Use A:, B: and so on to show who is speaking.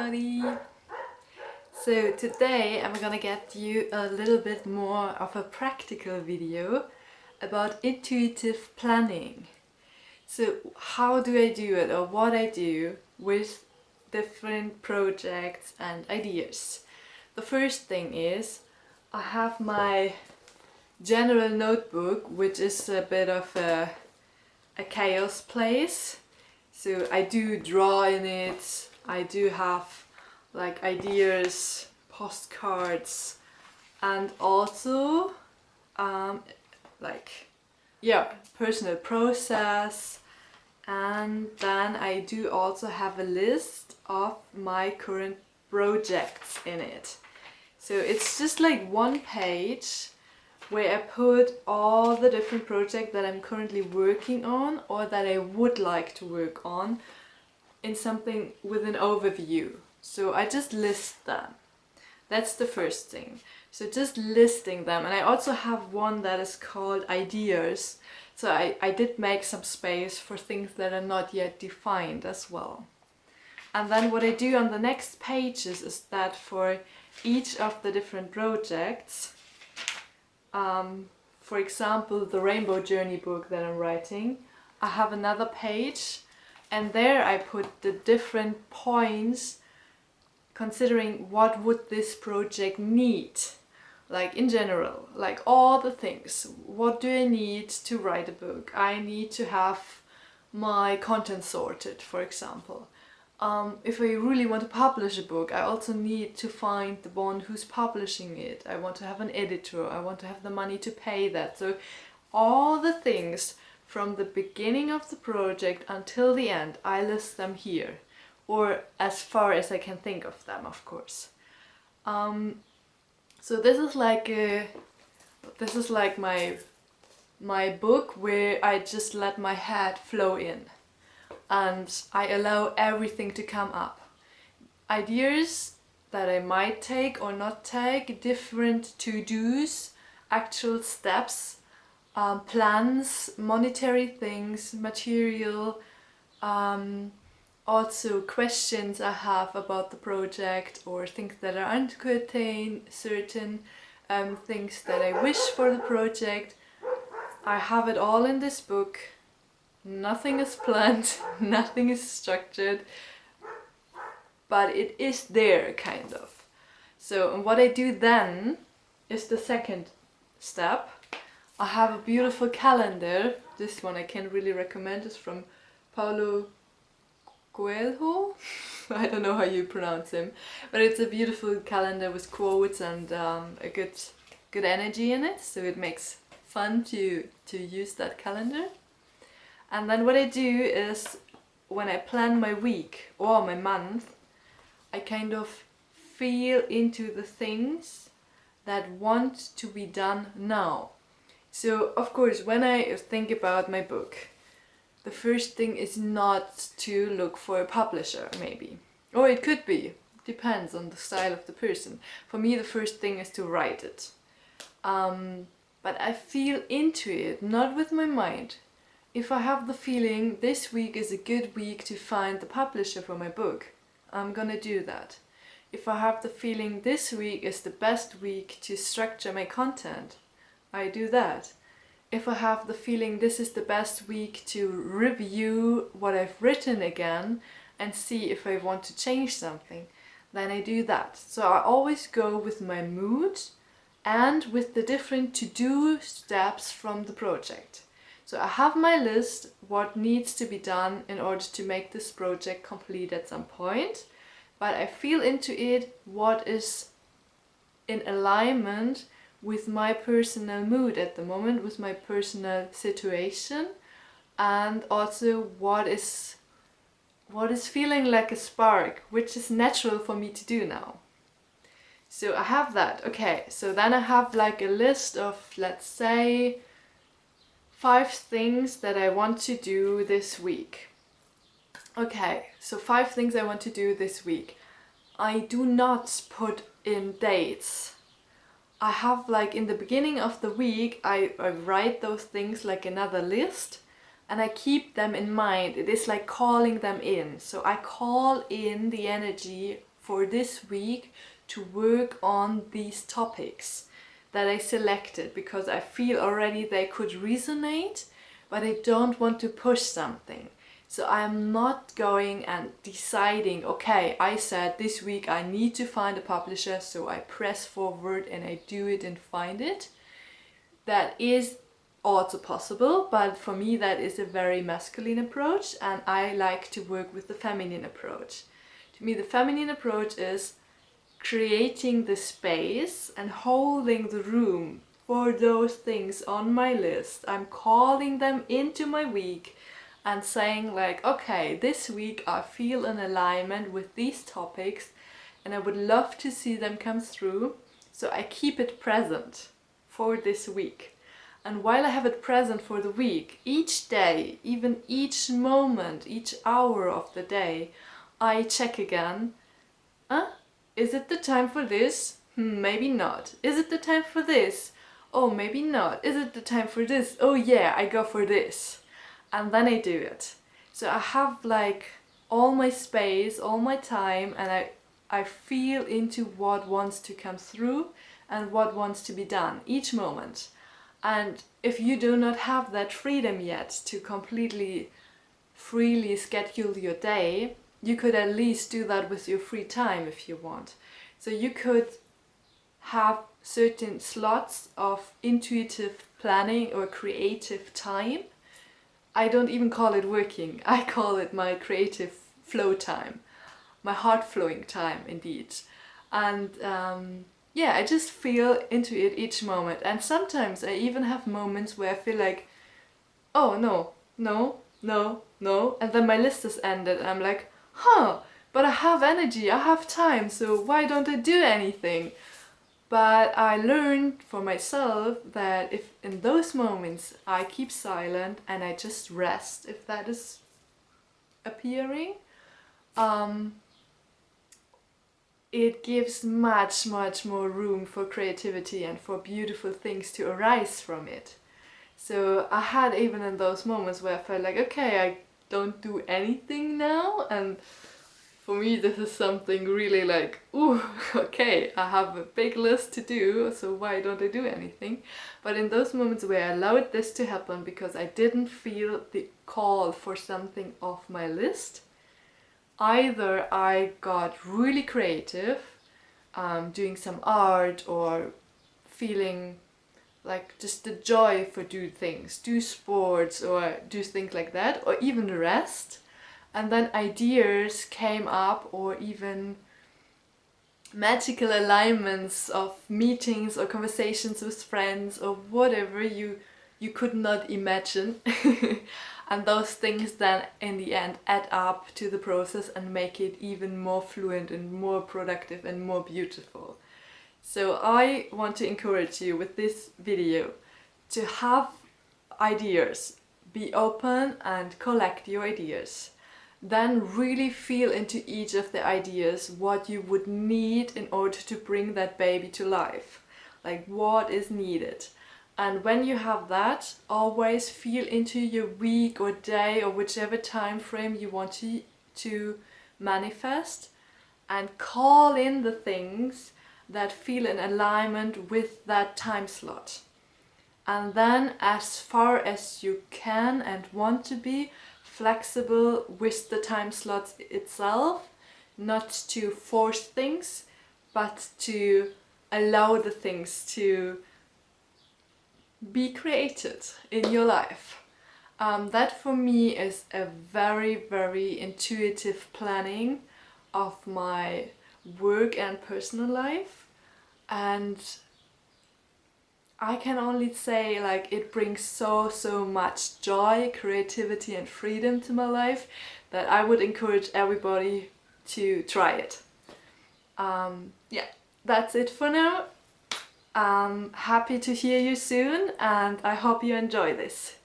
A: everybody! So today I'm gonna get you a little bit more of a practical video about intuitive planning. So how do I do it, or what I do with different projects and ideas. The first thing is I have my general notebook, which is a bit of a chaos place. So I do draw in it, I do have like ideas, postcards, and also personal process. And then I do also have a list of my current projects in it. So it's just like one page where I put all the different projects that I'm currently working on or that I would like to work on in something with an overview. So I just list them. That's the first thing. So just listing them. And I also have one that is called ideas. So I did make some space for things that are not yet defined as well. And then what I do on the next pages is that for each of the different projects, for example, the Rainbow Journey book that I'm writing, I have another page, and there I put the different points considering what would this project need, like in general, like all the things. What do I need to write a book? I need to have my content sorted, for example. If I really want to publish a book, I also need to find the one who's publishing it. I want to have an editor, I want to have the money to pay that. So all the things from the beginning of the project until the end, I list them here. Or as far as I can think of them, of course. So this is like my book where I just let my head flow in. And I allow everything to come up. Ideas that I might take or not take, different to-dos, actual steps, plans, monetary things, material, also questions I have about the project or things that are uncertain, certain things that I wish for the project. I have it all in this book. Nothing is planned, nothing is structured, but it is there, kind of. So, and what I do then is the second step. I have a beautiful calendar. This one I can really recommend. It's from Paulo Coelho. I don't know how you pronounce him, but it's a beautiful calendar with quotes and a good energy in it. So it makes fun to use that calendar. And then what I do is, when I plan my week or my month, I kind of feel into the things that want to be done now. So of course, when I think about my book, the first thing is not to look for a publisher, maybe. Or it could be, depends on the style of the person. For me, the first thing is to write it. But I feel into it, not with my mind. If I have the feeling this week is a good week to find the publisher for my book, I'm gonna do that. If I have the feeling this week is the best week to structure my content, I do that. If I have the feeling this is the best week to review what I've written again and see if I want to change something, then I do that. So I always go with my mood and with the different to-do steps from the project. So I have my list, what needs to be done in order to make this project complete at some point, but I feel into it what is in alignment with my personal mood at the moment, with my personal situation, and also what is feeling like a spark, which is natural for me to do now. So I have that. Okay, so then I have like a list of, let's say, 5 things that I want to do this week. Okay, so 5 things I want to do this week. I do not put in dates. I have like in the beginning of the week, I write those things like another list and I keep them in mind. It is like calling them in. So I call in the energy for this week to work on these topics that I selected because I feel already they could resonate, but I don't want to push something. So I'm not going and deciding, okay, I said this week I need to find a publisher, so I press forward and I do it and find it. That is also possible, but for me that is a very masculine approach, and I like to work with the feminine approach. To me, the feminine approach is creating the space and holding the room for those things on my list. I'm calling them into my week and saying like, okay, this week I feel an alignment with these topics and I would love to see them come through. So I keep it present for this week. And while I have it present for the week, each day, even each moment, each hour of the day, I check again. Is it the time for this? Maybe not. Is it the time for this? Oh, maybe not. Is it the time for this? Oh yeah, I go for this. And then I do it. So I have like all my space, all my time, and I feel into what wants to come through and what wants to be done each moment. And if you do not have that freedom yet to completely freely schedule your day, you could at least do that with your free time if you want. So you could have certain slots of intuitive planning or creative time. I don't even call it working, I call it my creative flow time, my heart flowing time indeed. And yeah, I just feel into it each moment. And sometimes I even have moments where I feel like, oh no, no, no, no, and then my list is ended and I'm like, but I have energy, I have time, so why don't I do anything? But I learned for myself that if in those moments I keep silent and I just rest, if that is appearing, it gives much more room for creativity and for beautiful things to arise from it. So I had even in those moments where I felt like, okay, I don't do anything now, and for me this is something really like, ooh, okay, I have a big list to do, so why don't I do anything? But in those moments where I allowed this to happen because I didn't feel the call for something off my list, either I got really creative, doing some art or feeling like just the joy for do things, do sports or do things like that, or even rest. And then ideas came up, or even magical alignments of meetings or conversations with friends or whatever you could not imagine. And those things then in the end add up to the process and make it even more fluent and more productive and more beautiful. So I want to encourage you with this video to have ideas, be open and collect your ideas. Then really feel into each of the ideas what you would need in order to bring that baby to life. Like what is needed. And when you have that, always feel into your week or day or whichever time frame you want to manifest, and call in the things that feel in alignment with that time slot. And then as far as you can and want to be flexible with the time slot itself, not to force things, but to allow the things to be created in your life. That for me is a very intuitive planning of my work and personal life, and I can only say like it brings so much joy, creativity and freedom to my life that I would encourage everybody to try it. Yeah, that's it for now. I'm happy to hear you soon and I hope you enjoy this.